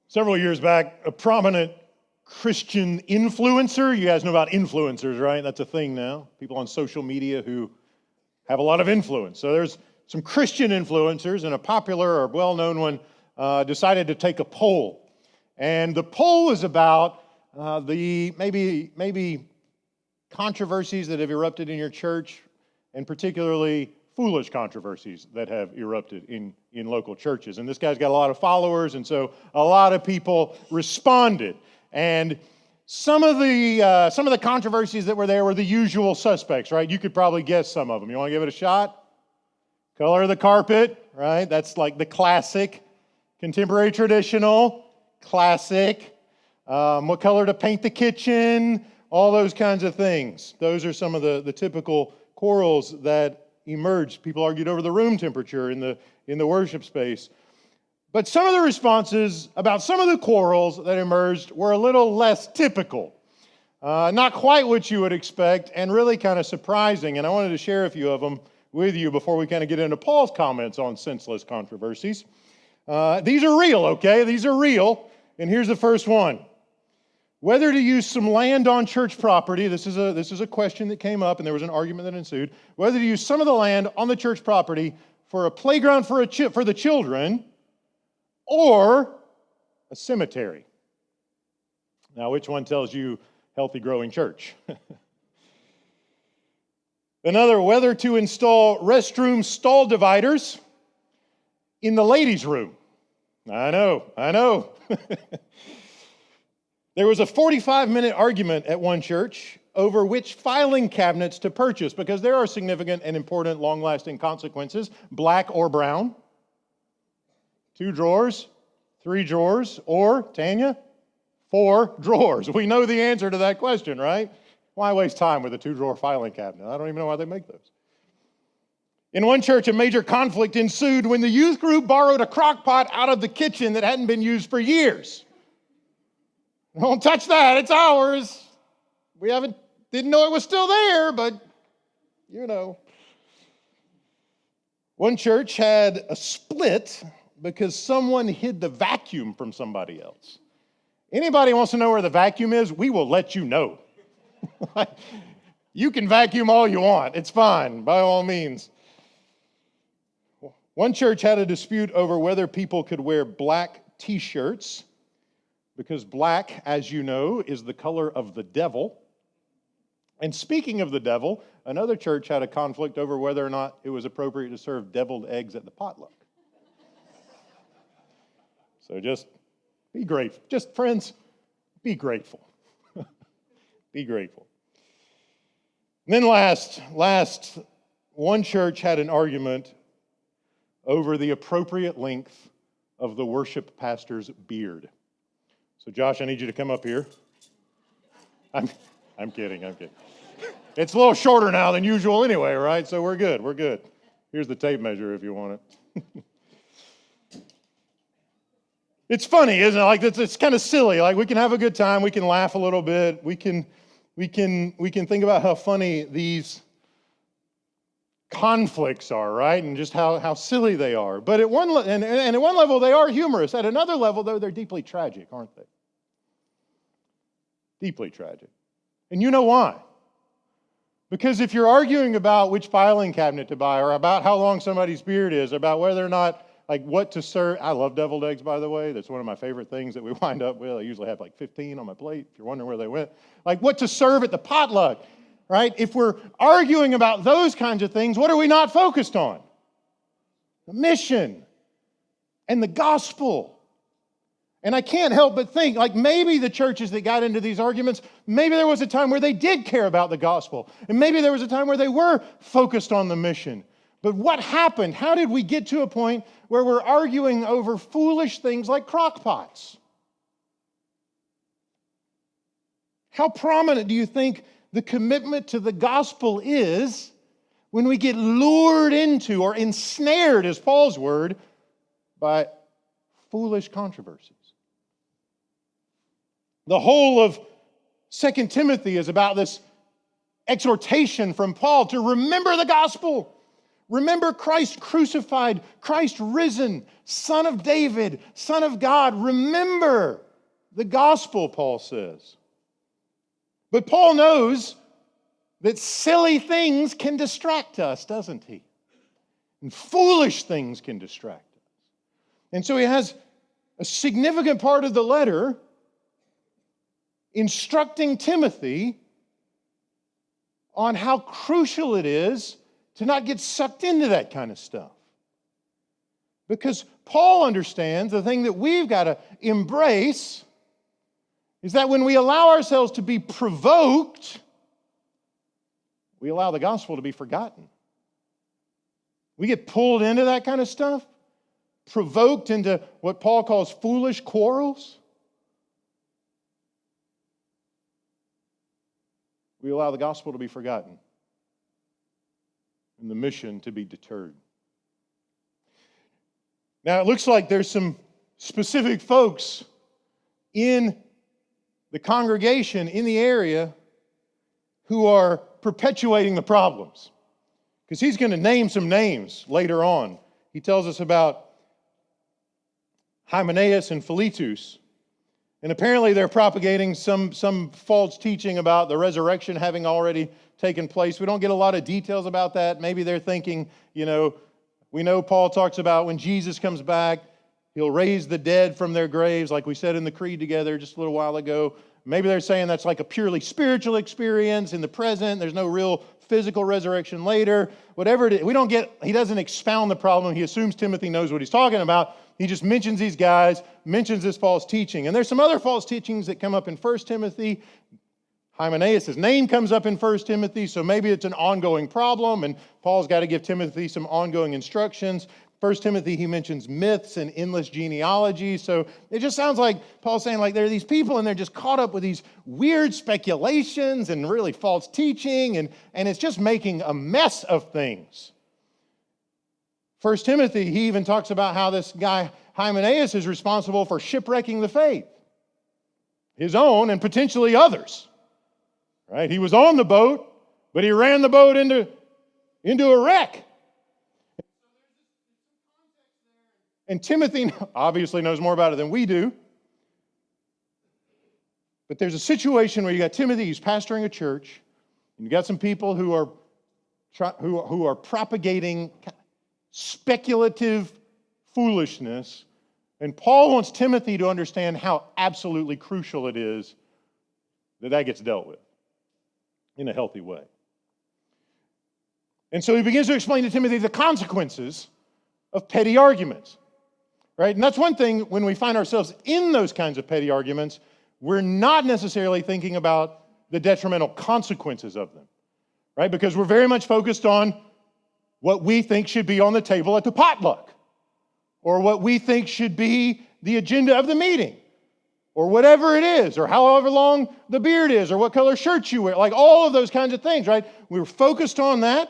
Several years back, a prominent Christian influencer, you guys know about influencers, right? That's a thing now. People on social media who have a lot of influence. So there's some Christian influencers, and a popular or well-known one decided to take a poll. And the poll is about the maybe controversies that have erupted in your church, and particularly foolish controversies that have erupted in local churches. And this guy's got a lot of followers, and so a lot of people responded. And some of the controversies that were there were the usual suspects, right? You could probably guess some of them. You want to give it a shot? Color of the carpet, right? That's like the classic. Contemporary traditional, classic. What color to paint the kitchen? All those kinds of things. Those are some of the typical quarrels that emerged. People argued over the room temperature in the worship space. But some of the responses about some of the quarrels that emerged were a little less typical. Not quite what you would expect, and really kind of surprising. And I wanted to share a few of them with you before we kind of get into Paul's comments on senseless controversies. These are real, okay? These are real. And here's the first one. Whether to use some land on church property, this is a question that came up, and there was an argument that ensued. Whether to use some of the land on the church property for a playground for the children, or a cemetery. Now, which one tells you healthy, growing church? Another, whether to install restroom stall dividers in the ladies' room. I know. There was a 45-minute argument at one church over which filing cabinets to purchase, because there are significant and important long-lasting consequences, black or brown, 2 drawers, 3 drawers, or, Tanya, 4 drawers. We know the answer to that question, right? Why waste time with a 2-drawer filing cabinet? I don't even know why they make those. In one church, a major conflict ensued when the youth group borrowed a crock pot out of the kitchen that hadn't been used for years. Don't touch that, it's ours. We didn't know it was still there, but you know. One church had a split because someone hid the vacuum from somebody else. Anybody wants to know where the vacuum is, we will let you know. You can vacuum all you want. It's fine, by all means. One church had a dispute over whether people could wear black t-shirts, because black, as you know, is the color of the devil. And speaking of the devil, another church had a conflict over whether or not it was appropriate to serve deviled eggs at the potluck. So just be grateful. Just, friends, be grateful. Be grateful. And then last, one church had an argument over the appropriate length of the worship pastor's beard. So Josh, I need you to come up here. I'm kidding. It's a little shorter now than usual anyway, right? So we're good. Here's the tape measure if you want it. It's funny, isn't it? Like it's kind of silly. Like we can have a good time, we can laugh a little bit, we can think about how funny these conflicts are, right? And just how silly they are. But at one level they are humorous. At another level, though, they're deeply tragic, aren't they? Deeply tragic. And you know why? Because if you're arguing about which filing cabinet to buy, or about how long somebody's beard is, about whether or not, like what to serve. I love deviled eggs, by the way. That's one of my favorite things that we wind up with. I usually have like 15 on my plate, if you're wondering where they went. Like what to serve at the potluck, right? If we're arguing about those kinds of things, what are we not focused on? The mission and the gospel. And I can't help but think, like maybe the churches that got into these arguments, maybe there was a time where they did care about the gospel. And maybe there was a time where they were focused on the mission. But what happened? How did we get to a point where we're arguing over foolish things like crock pots? How prominent do you think the commitment to the gospel is when we get lured into or ensnared, as Paul's word, by foolish controversies? The whole of 2 Timothy is about this exhortation from Paul to remember the gospel. Remember Christ crucified, Christ risen, Son of David, Son of God. Remember the gospel, Paul says. But Paul knows that silly things can distract us, doesn't he? And foolish things can distract us. And so he has a significant part of the letter instructing Timothy on how crucial it is to not get sucked into that kind of stuff. Because Paul understands the thing that we've got to embrace is that when we allow ourselves to be provoked, we allow the gospel to be forgotten. We get pulled into that kind of stuff, provoked into what Paul calls foolish quarrels. We allow the gospel to be forgotten and the mission to be deterred. Now, it looks like there's some specific folks in the congregation, in the area, who are perpetuating the problems. Because he's going to name some names later on. He tells us about Hymenaeus and Philetus. And apparently they're propagating some false teaching about the resurrection having already taken place. We don't get a lot of details about that. Maybe they're thinking, we know Paul talks about when Jesus comes back, he'll raise the dead from their graves, like we said in the creed together just a little while ago. Maybe they're saying that's like a purely spiritual experience in the present. There's no real physical resurrection later. Whatever it is, he doesn't expound the problem. He assumes Timothy knows what he's talking about. He just mentions these guys, mentions this false teaching. And there's some other false teachings that come up in 1 Timothy. Hymenaeus' name comes up in 1 Timothy, so maybe it's an ongoing problem, and Paul's got to give Timothy some ongoing instructions. 1 Timothy, he mentions myths and endless genealogy. So it just sounds like Paul's saying, there are these people, and they're just caught up with these weird speculations and really false teaching, and it's just making a mess of things. 1 Timothy, he even talks about how this guy Hymenaeus is responsible for shipwrecking the faith, his own and potentially others. Right? He was on the boat, but he ran the boat into a wreck. And Timothy obviously knows more about it than we do. But there's a situation where you got Timothy, who's pastoring a church, and you got some people who are propagating speculative foolishness. And Paul wants Timothy to understand how absolutely crucial it is that gets dealt with in a healthy way. And so he begins to explain to Timothy the consequences of petty arguments. Right? And that's one thing when we find ourselves in those kinds of petty arguments, we're not necessarily thinking about the detrimental consequences of them. Right? Because we're very much focused on what we think should be on the table at the potluck, or what we think should be the agenda of the meeting, or whatever it is, or however long the beard is, or what color shirt you wear, all of those kinds of things, right? We're focused on that.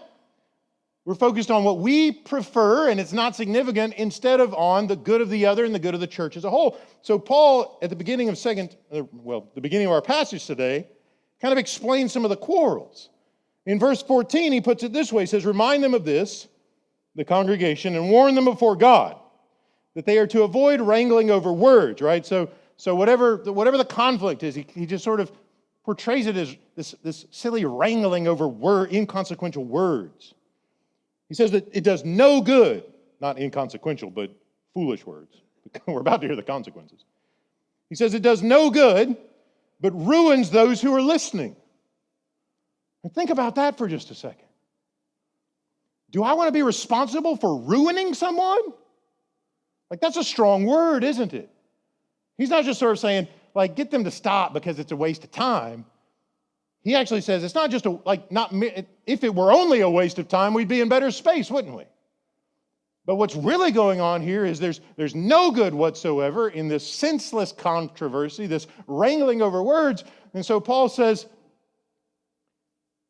We're focused on what we prefer, and it's not significant, instead of on the good of the other and the good of the church as a whole. So Paul, at the beginning of the beginning of our passage today, kind of explains some of the quarrels. In verse 14, he puts it this way. He says, "Remind them of this, the congregation, and warn them before God, that they are to avoid wrangling over words," right? So whatever the conflict is, he just sort of portrays it as this silly wrangling over inconsequential words. He says that it does no good, not inconsequential, but foolish words. We're about to hear the consequences. He says it does no good, but ruins those who are listening. And think about that for just a second. Do I want to be responsible for ruining someone? That's a strong word, isn't it? He's not just sort of saying, get them to stop because it's a waste of time. He actually says it's not just if it were only a waste of time, we'd be in better space, wouldn't we? But what's really going on here is there's no good whatsoever in this senseless controversy, this wrangling over words. And so Paul says,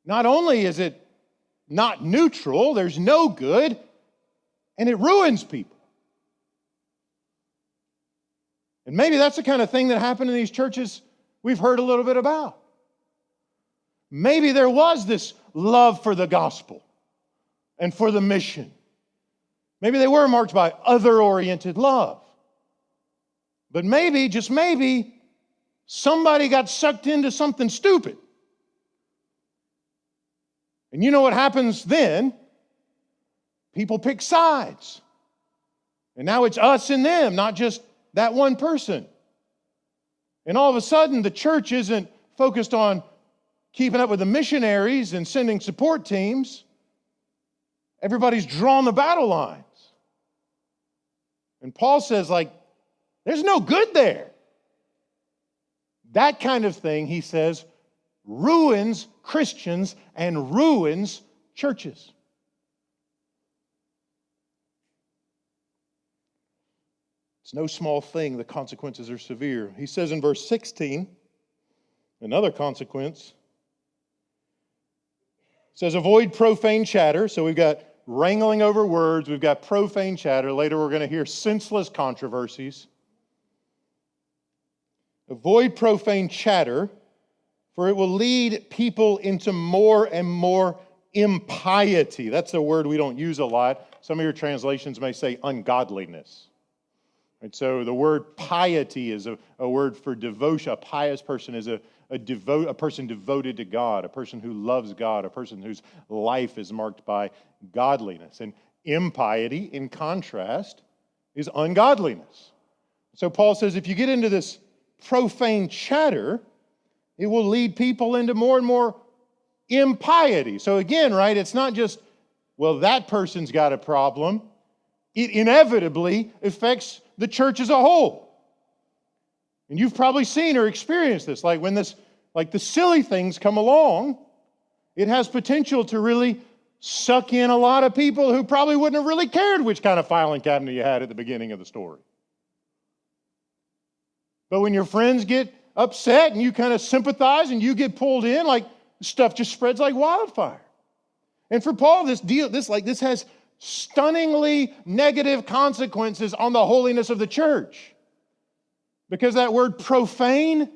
not only is it not neutral, there's no good, and it ruins people. And maybe that's the kind of thing that happened in these churches we've heard a little bit about. Maybe there was this love for the gospel, and for the mission. Maybe they were marked by other-oriented love. But maybe, just maybe, somebody got sucked into something stupid. And you know what happens then? People pick sides. And now it's us and them, not just that one person. And all of a sudden, the church isn't focused on keeping up with the missionaries and sending support teams. Everybody's drawn the battle lines. And Paul says, there's no good there. That kind of thing, he says, ruins Christians and ruins churches. It's no small thing. The consequences are severe. He says in verse 16, another consequence. It says, avoid profane chatter. So we've got wrangling over words. We've got profane chatter. Later we're going to hear senseless controversies. Avoid profane chatter, for it will lead people into more and more impiety. That's a word we don't use a lot. Some of your translations may say ungodliness. And so the word piety is a word for devotion. A pious person is a person devoted to God, a person who loves God, a person whose life is marked by godliness. And impiety, in contrast, is ungodliness. So Paul says if you get into this profane chatter, it will lead people into more and more impiety. So again, right, it's not just, well, that person's got a problem. It inevitably affects the church as a whole. And you've probably seen or experienced this. When the silly things come along, it has potential to really suck in a lot of people who probably wouldn't have really cared which kind of filing cabinet you had at the beginning of the story. But when your friends get upset and you kind of sympathize and you get pulled in, stuff just spreads like wildfire. And for Paul, this has stunningly negative consequences on the holiness of the church. Because that word profane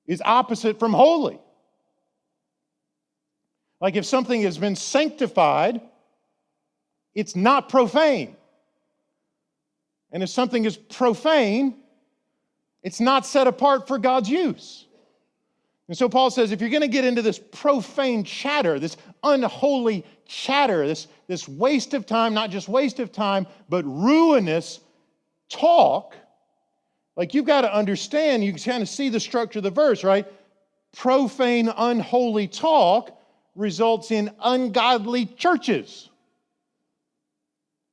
is opposite from holy. If something has been sanctified, it's not profane. And if something is profane, it's not set apart for God's use. And so Paul says, if you're going to get into this profane chatter, this unholy chatter, this waste of time, not just waste of time, but ruinous talk, you've got to understand, you kind of see the structure of the verse, right? Profane, unholy talk results in ungodly churches.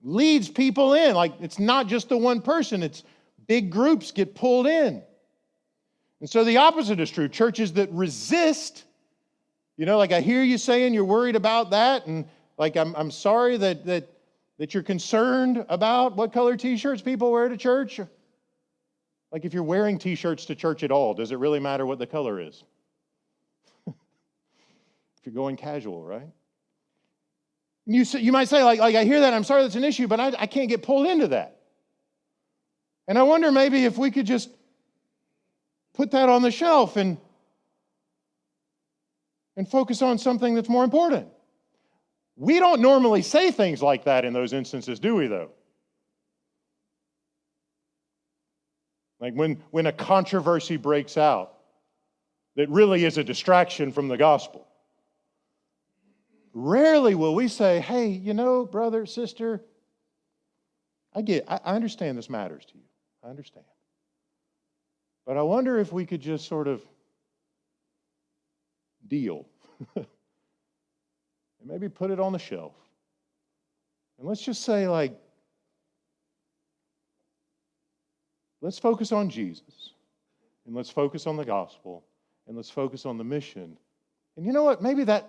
Leads people in. It's not just the one person, it's big groups get pulled in. And so the opposite is true. Churches that resist, I hear you saying you're worried about that, and I'm sorry that you're concerned about what color t-shirts people wear to church. If you're wearing t-shirts to church at all, does it really matter what the color is? If you're going casual, right? You might say, I hear that, I'm sorry that's an issue, but I can't get pulled into that. And I wonder maybe if we could just put that on the shelf and focus on something that's more important. We don't normally say things like that in those instances, do we, though? When a controversy breaks out that really is a distraction from the gospel. Rarely will we say, hey, brother, sister, I understand this matters to you. I understand. But I wonder if we could just sort of deal and maybe put it on the shelf. And let's just say, let's focus on Jesus, and let's focus on the gospel, and let's focus on the mission. And you know what? Maybe that'll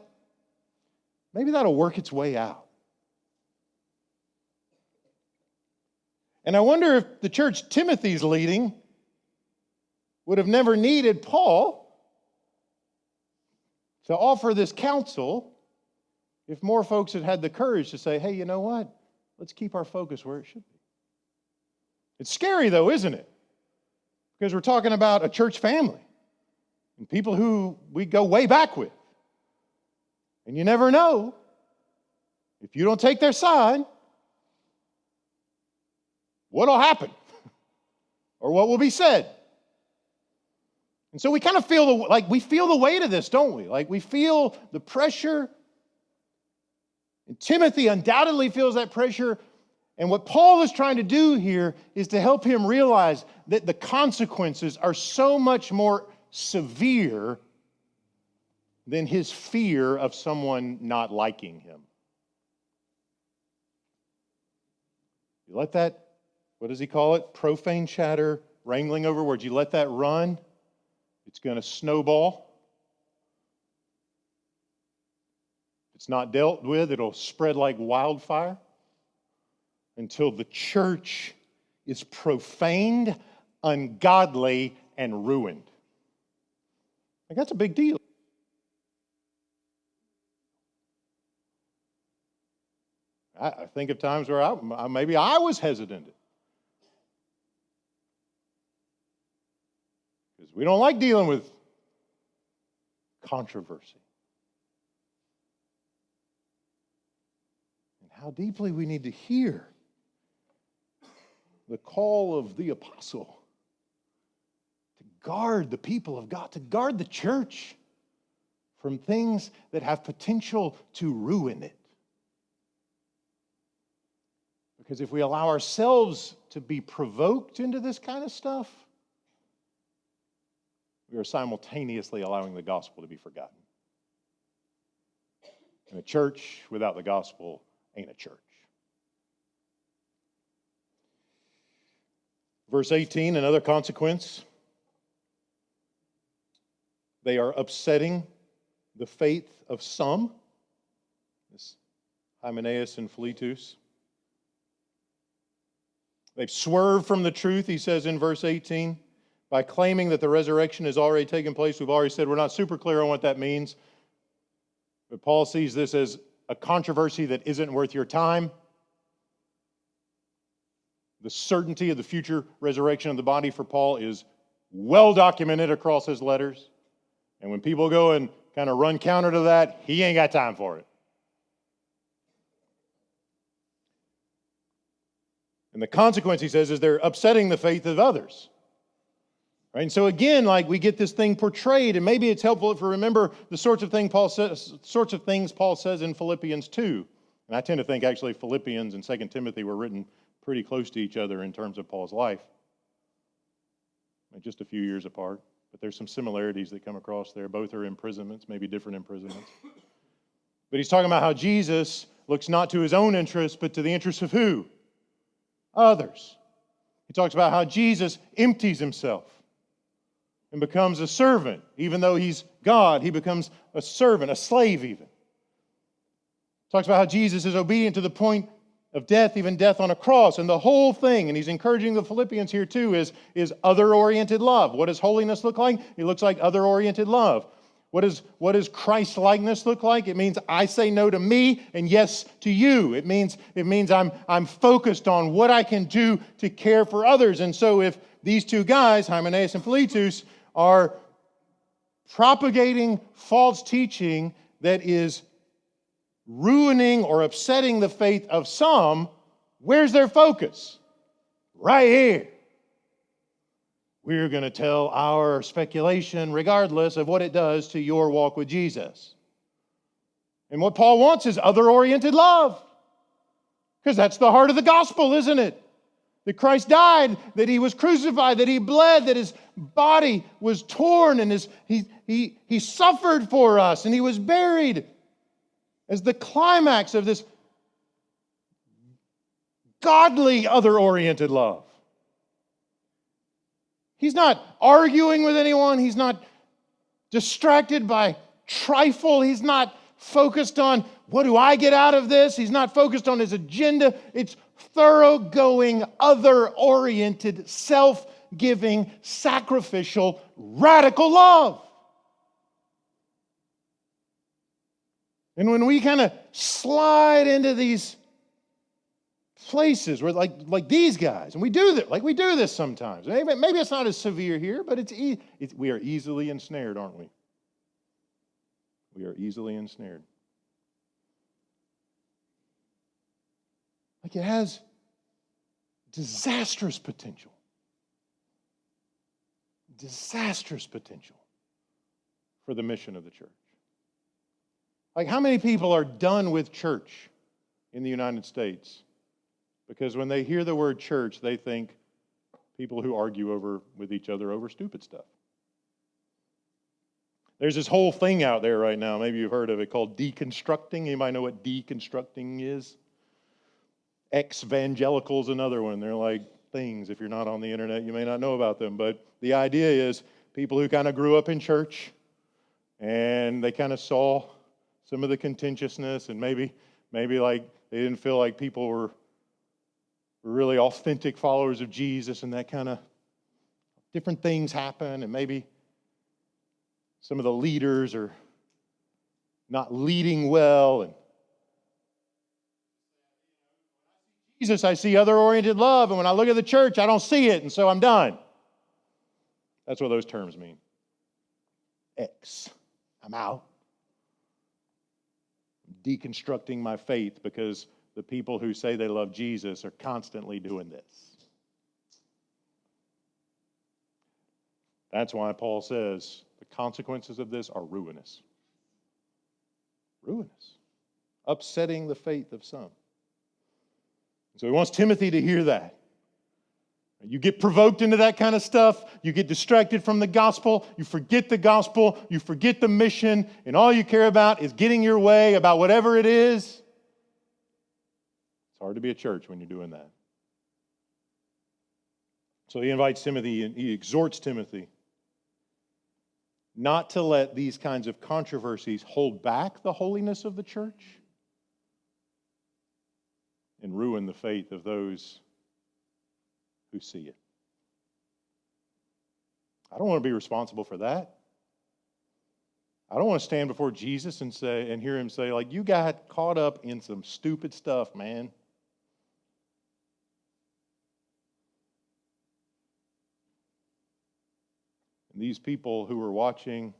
work its way out. And I wonder if the church Timothy's leading would have never needed Paul to offer this counsel if more folks had had the courage to say, hey, you know what? Let's keep our focus where it should be. It's scary, though, isn't it? Because we're talking about a church family and people who we go way back with. And you never know If you don't take their side, what'll happen? Or what will be said? And so we kind of feel the weight of this, don't we? Like we feel the pressure. And Timothy undoubtedly feels that pressure. And what Paul is trying to do here is to help him realize that the consequences are so much more severe than his fear of someone not liking him. You let that, what does he call it? Profane chatter, wrangling over words. You let that run, it's going to snowball. If it's not dealt with, it'll spread like wildfire until the church is profaned, ungodly, and ruined. Like, that's a big deal. I think of times where maybe I was hesitant. Because we don't like dealing with controversy. And how deeply we need to hear the call of the apostle to guard the people of God, to guard the church from things that have potential to ruin it. Because if we allow ourselves to be provoked into this kind of stuff, we are simultaneously allowing the gospel to be forgotten. And a church without the gospel ain't a church. Verse 18, another consequence. They are upsetting the faith of some. This Hymenaeus and Philetus. They've swerved from the truth, he says in verse 18, by claiming that the resurrection has already taken place. We've already said we're not super clear on what that means. But Paul sees this as a controversy that isn't worth your time. The certainty of the future resurrection of the body for Paul is well documented across his letters. And when people go and kind of run counter to that, he ain't got time for it. And the consequence, he says, is they're upsetting the faith of others. Right? And so again, like we get this thing portrayed, and maybe it's helpful if we remember the sorts of things Paul says in Philippians 2. And I tend to think actually Philippians and 2 Timothy were written pretty close to each other in terms of Paul's life. Just a few years apart. But there's some similarities that come across there. Both are imprisonments, maybe different imprisonments. But he's talking about how Jesus looks not to his own interests, but to the interests of who? Others. He talks about how Jesus empties himself and becomes a servant. Even though he's God, he becomes a servant, a slave even. Talks about how Jesus is obedient to the point of death, even death on a cross. And the whole thing, and he's encouraging the Philippians here too, is other-oriented love. What does holiness look like? It looks like other-oriented love. What does Christ-likeness look like? It means I say no to me and yes to you. It means I'm focused on what I can do to care for others. And so if these two guys, Hymenaeus and Philetus, are propagating false teaching that is ruining or upsetting the faith of some, where's their focus? Right here. We're going to tell our speculation regardless of what it does to your walk with Jesus. And what Paul wants is other-oriented love. Because that's the heart of the gospel, isn't it? That Christ died, that he was crucified, that he bled, that his body was torn, and he suffered for us, and he was buried as the climax of this godly other-oriented love. He's not arguing with anyone. He's not distracted by trifle. He's not focused on, what do I get out of this? He's not focused on his agenda. It's thoroughgoing, other-oriented, self-giving, sacrificial, radical love. And when we kind of slide into these places where like these guys, and we do this sometimes. Maybe it's not as severe here, but we are easily ensnared, aren't we? We are easily ensnared. Like it has disastrous potential. Disastrous potential for the mission of the church. Like how many people are done with church in the United States? Because when they hear the word church, they think people who argue with each other over stupid stuff. There's this whole thing out there right now, maybe you've heard of it, called deconstructing. Anybody know what deconstructing is? Ex-evangelical's another one. They're like things. If you're not on the internet, you may not know about them. But the idea is people who kind of grew up in church and they kind of saw some of the contentiousness and maybe like they didn't feel like people were really authentic followers of Jesus, and that kind of different things happen, and maybe some of the leaders are not leading well, and Jesus, I see other-oriented love, and when I look at the church, I don't see it, and so I'm done. That's what those terms mean. I'm out. Deconstructing my faith because the people who say they love Jesus are constantly doing this. That's why Paul says the consequences of this are ruinous. Ruinous. Upsetting the faith of some. So he wants Timothy to hear that. You get provoked into that kind of stuff, you get distracted from the gospel, you forget the gospel, you forget the mission, and all you care about is getting your way about whatever it is. It's hard to be a church when you're doing that. So he invites Timothy and he exhorts Timothy not to let these kinds of controversies hold back the holiness of the church and ruin the faith of those who see it. I don't want to be responsible for that. I don't want to stand before Jesus and hear him say, like, you got caught up in some stupid stuff, man. And these people who were watching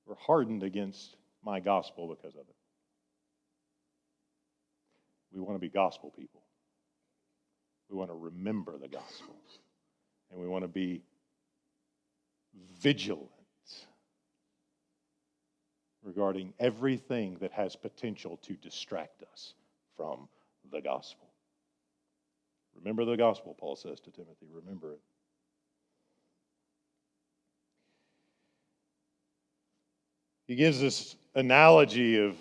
were hardened against my gospel because of it. We want to be gospel people. We want to remember the gospel. And we want to be vigilant regarding everything that has potential to distract us from the gospel. Remember the gospel, Paul says to Timothy. Remember it. He gives this analogy of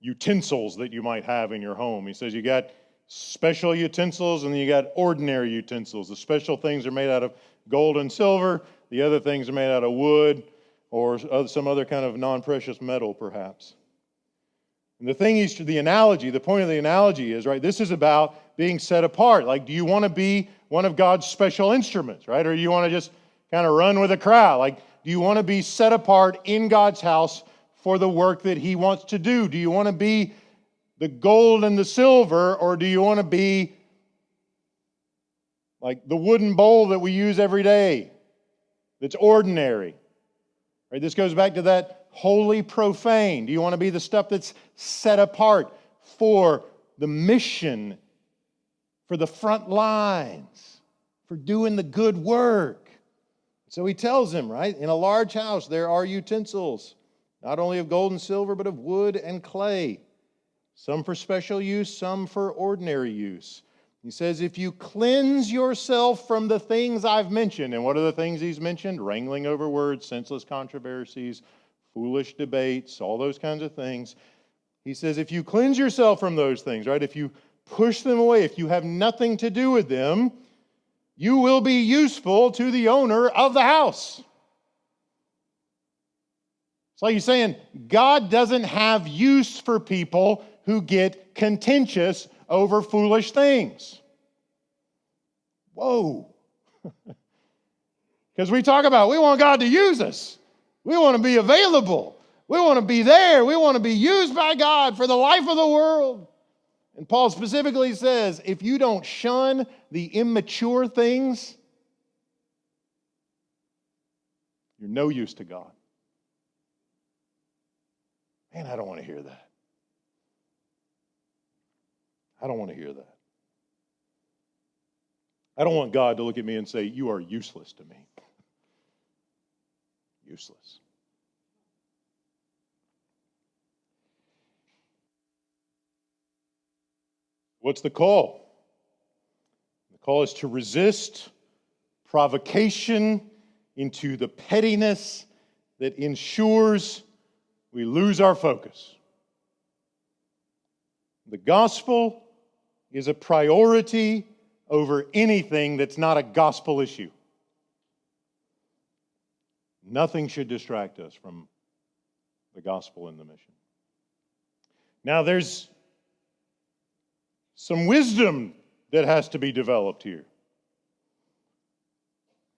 utensils that you might have in your home. He says you got special utensils and then you got ordinary utensils. The special things are made out of gold and silver. The other things are made out of wood or some other kind of non-precious metal, perhaps. And the point of the analogy is, right, this is about being set apart. Like, do you want to be one of God's special instruments, right? Or do you want to just kind of run with the crowd? Like, do you want to be set apart in God's house for the work that he wants to do? Do you want to be the gold and the silver, or do you want to be like the wooden bowl that we use every day that's ordinary? Right? This goes back to that holy profane. Do you want to be the stuff that's set apart for the mission, for the front lines, for doing the good work? So he tells him, right, in a large house there are utensils, not only of gold and silver, but of wood and clay. Some for special use, some for ordinary use. He says, if you cleanse yourself from the things I've mentioned, and what are the things he's mentioned? Wrangling over words, senseless controversies, foolish debates, all those kinds of things. He says, if you cleanse yourself from those things, right, if you push them away, if you have nothing to do with them, you will be useful to the owner of the house. It's like he's saying, God doesn't have use for people who get contentious over foolish things. Whoa. Because we talk about, we want God to use us. We want to be available. We want to be there. We want to be used by God for the life of the world. And Paul specifically says, if you don't shun the immature things, you're no use to God. Man, I don't want to hear that. I don't want to hear that. I don't want God to look at me and say, you are useless to me. Useless. What's the call? The call is to resist provocation into the pettiness that ensures we lose our focus. The gospel is a priority over anything that's not a gospel issue. Nothing should distract us from the gospel and the mission. Now, there's some wisdom that has to be developed here.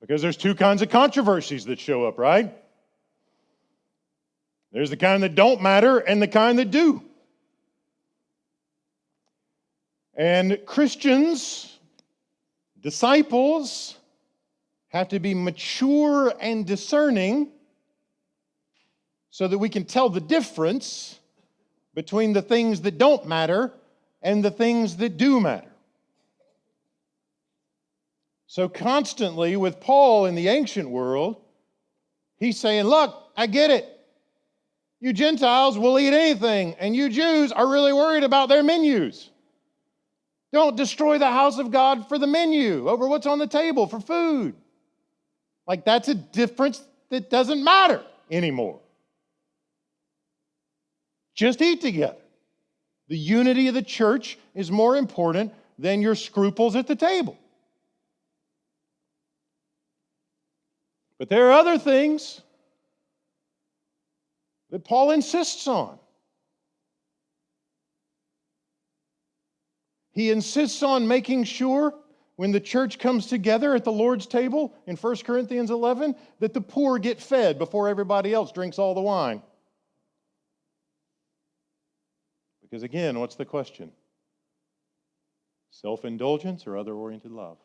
Because there's two kinds of controversies that show up, right? There's the kind that don't matter and the kind that do. And Christians, disciples, have to be mature and discerning so that we can tell the difference between the things that don't matter and the things that do matter. So constantly with Paul in the ancient world, he's saying, look, I get it. You Gentiles will eat anything, and you Jews are really worried about their menus. Don't destroy the house of God for the menu, over what's on the table for food. Like, that's a difference that doesn't matter anymore. Just eat together. The unity of the church is more important than your scruples at the table. But there are other things that Paul insists on. He insists on making sure when the church comes together at the Lord's table in 1 Corinthians 11 that the poor get fed before everybody else drinks all the wine. Because again, what's the question? Self-indulgence or other-oriented love?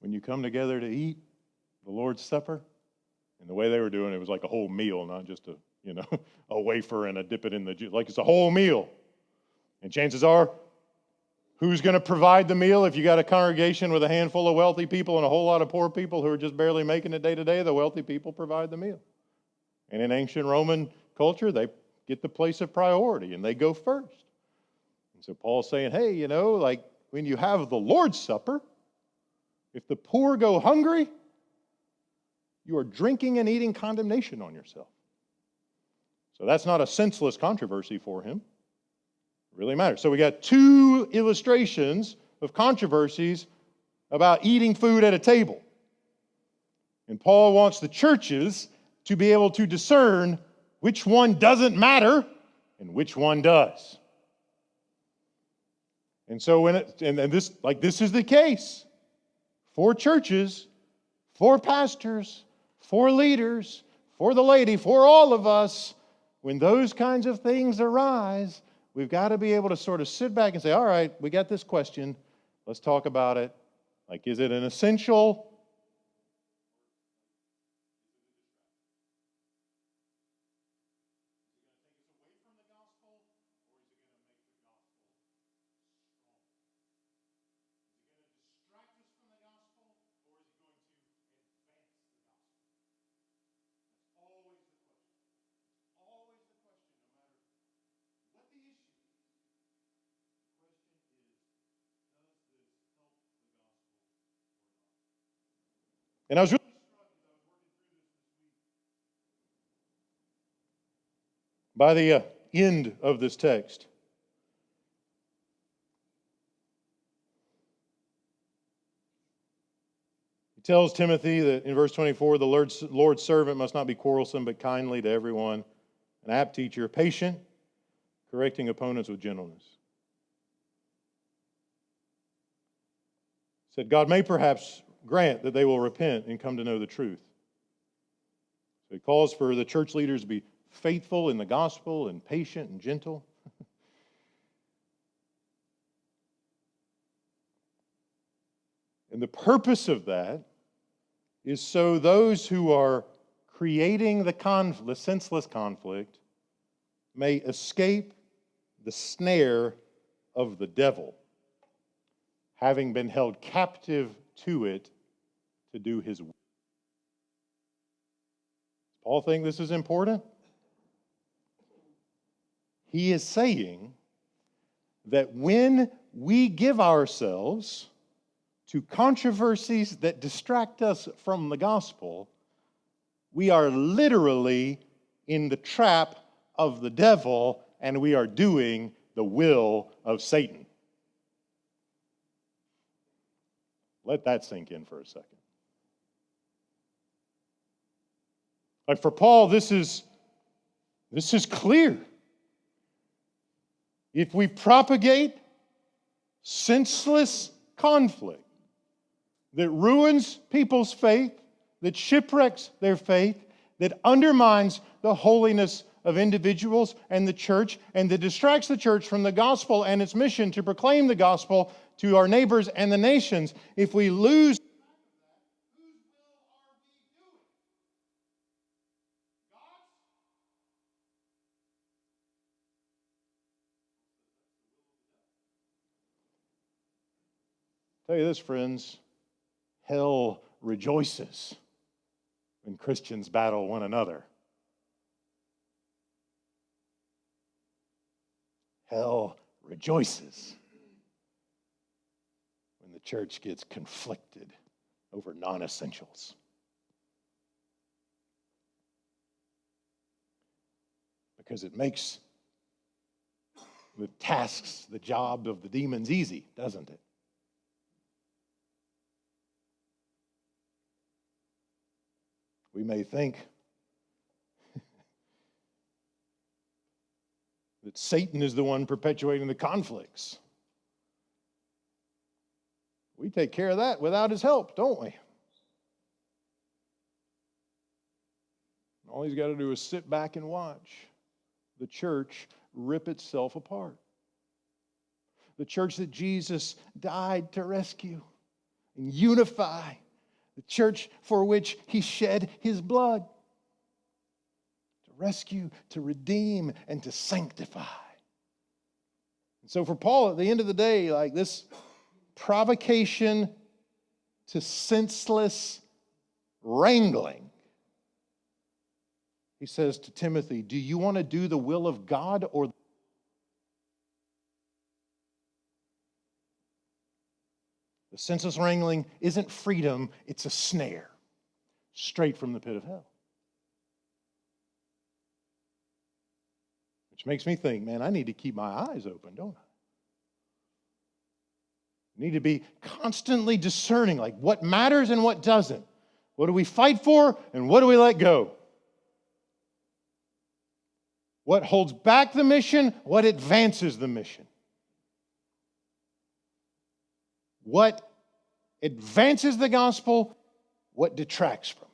When you come together to eat the Lord's Supper, and the way they were doing it was like a whole meal, not just a wafer and a dip it in the juice. Like it's a whole meal. And chances are, who's going to provide the meal? If you got a congregation with a handful of wealthy people and a whole lot of poor people who are just barely making it day to day, the wealthy people provide the meal. And in ancient Roman culture, they get the place of priority and they go first. And so Paul's saying, hey, like when you have the Lord's Supper, if the poor go hungry, you are drinking and eating condemnation on yourself. So that's not a senseless controversy for him. It really matters. So we got two illustrations of controversies about eating food at a table. And Paul wants the churches to be able to discern which one doesn't matter and which one does. And so this is the case for churches, for pastors, for leaders, for the lady, for all of us. When those kinds of things arise, we've got to be able to sort of sit back and say, all right, we got this question. Let's talk about it. Like, is it an essential? And I was really struck as I was working through this week by the end of this text. He tells Timothy that in verse 24, the Lord's servant must not be quarrelsome, but kindly to everyone, an apt teacher, patient, correcting opponents with gentleness. He said, God may perhaps grant that they will repent and come to know the truth. So he calls for the church leaders to be faithful in the gospel and patient and gentle. And the purpose of that is so those who are creating the senseless conflict, may escape the snare of the devil, having been held captive to it to do his will. Does Paul think this is important? He is saying that when we give ourselves to controversies that distract us from the gospel, we are literally in the trap of the devil, and we are doing the will of Satan. Let that sink in for a second. Like for Paul, this is clear. If we propagate senseless conflict that ruins people's faith, that shipwrecks their faith, that undermines the holiness of individuals and the church, and that distracts the church from the gospel and its mission to proclaim the gospel to our neighbors and the nations, if we lose whose will are we doing? God's? Tell you this, friends, hell rejoices when Christians battle one another. Hell rejoices when the church gets conflicted over non-essentials. Because it makes the tasks, the job of the demons easy, doesn't it? We may think that Satan is the one perpetuating the conflicts. We take care of that without his help, don't we? All he's got to do is sit back and watch the church rip itself apart. The church that Jesus died to rescue and unify. The church for which he shed his blood. To rescue, to redeem, and to sanctify. And so for Paul, at the end of the day, like this provocation to senseless wrangling, he says to Timothy, do you want to do the will of God or the senseless wrangling isn't freedom, it's a snare, straight from the pit of hell. Which makes me think, man, I need to keep my eyes open, don't I? I need to be constantly discerning, like what matters and what doesn't. What do we fight for and what do we let go? What holds back the mission? What advances the mission? What advances the gospel? What detracts from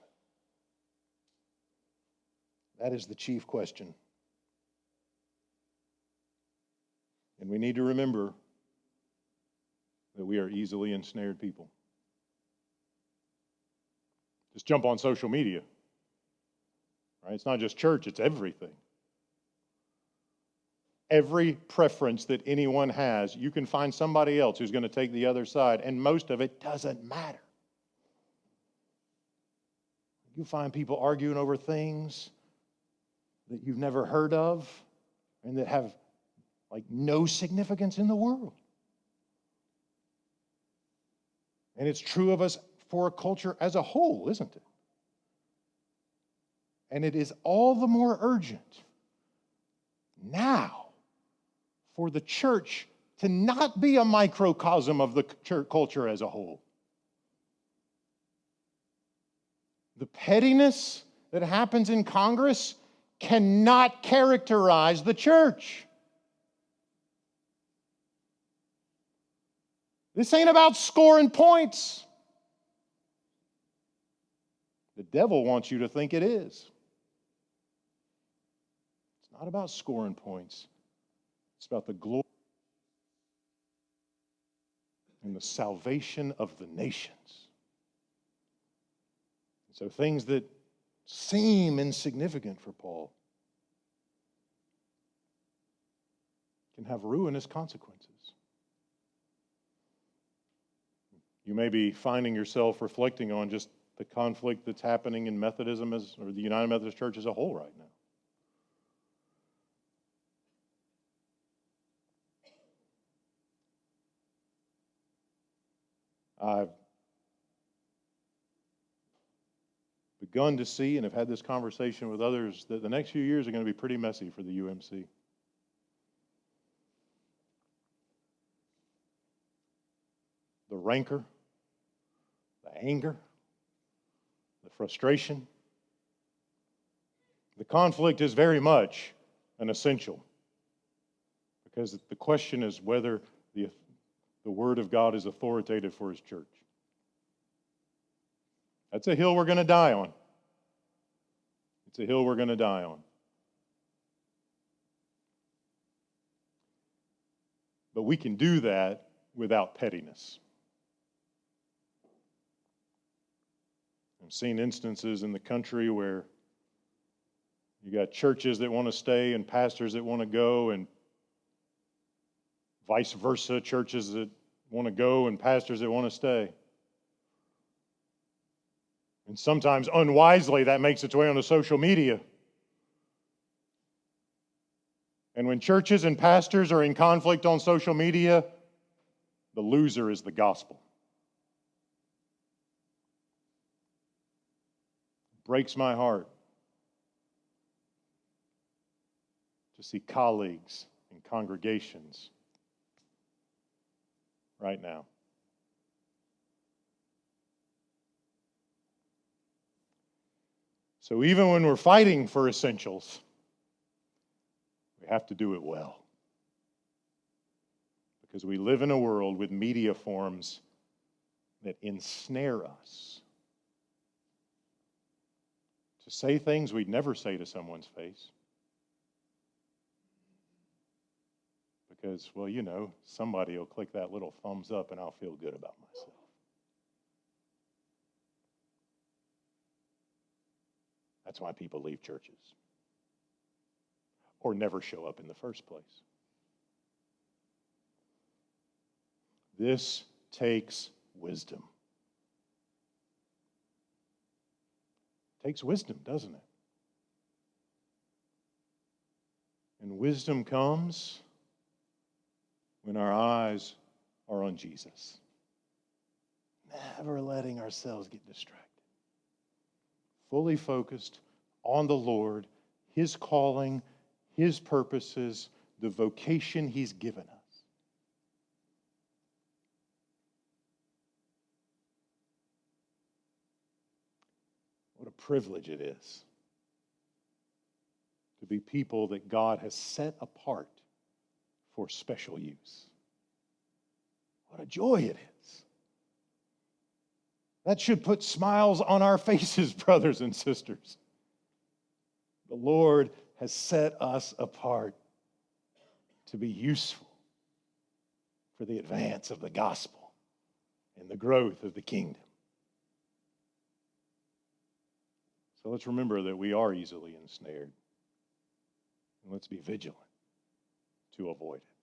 it? That is the chief question. And we need to remember that we are easily ensnared people. Just jump on social media. Right? It's not just church, it's everything. Every preference that anyone has, you can find somebody else who's going to take the other side, and most of it doesn't matter. You find people arguing over things that you've never heard of and that have like no significance in the world. And it's true of us for a culture as a whole, isn't it? And it is all the more urgent now for the church to not be a microcosm of the church culture as a whole. The pettiness that happens in Congress cannot characterize the church. This ain't about scoring points. The devil wants you to think it is. It's not about scoring points. It's about the glory and the salvation of the nations. So things that seem insignificant for Paul can have ruinous consequences. You may be finding yourself reflecting on just the conflict that's happening in Methodism or the United Methodist Church as a whole right now. I've begun to see and have had this conversation with others that the next few years are going to be pretty messy for the UMC. The rancor, the anger, the frustration, the conflict is very much an essential, because the question is whether the Word of God is authoritative for His church. That's a hill we're going to die on. It's a hill we're going to die on. But we can do that without pettiness. I've seen instances in the country where you got churches that want to stay and pastors that want to go, and vice versa, churches that want to go and pastors that want to stay. And sometimes unwisely that makes its way onto social media. And when churches and pastors are in conflict on social media, the loser is the gospel. It breaks my heart to see colleagues and congregations right now. So even when we're fighting for essentials, we have to do it well. Because we live in a world with media forms that ensnare us to say things we'd never say to someone's face. Because, well, you know, somebody will click that little thumbs up and I'll feel good about myself. That's why people leave churches or never show up in the first place. This takes wisdom. It takes wisdom, doesn't it? And wisdom comes when our eyes are on Jesus. Never letting ourselves get distracted. Fully focused on the Lord, His calling, His purposes, the vocation He's given us. What a privilege it is to be people that God has set apart for special use. What a joy it is. That should put smiles on our faces, brothers and sisters. The Lord has set us apart to be useful for the advance of the gospel and the growth of the kingdom. So let's remember that we are easily ensnared. And let's be vigilant to avoid it.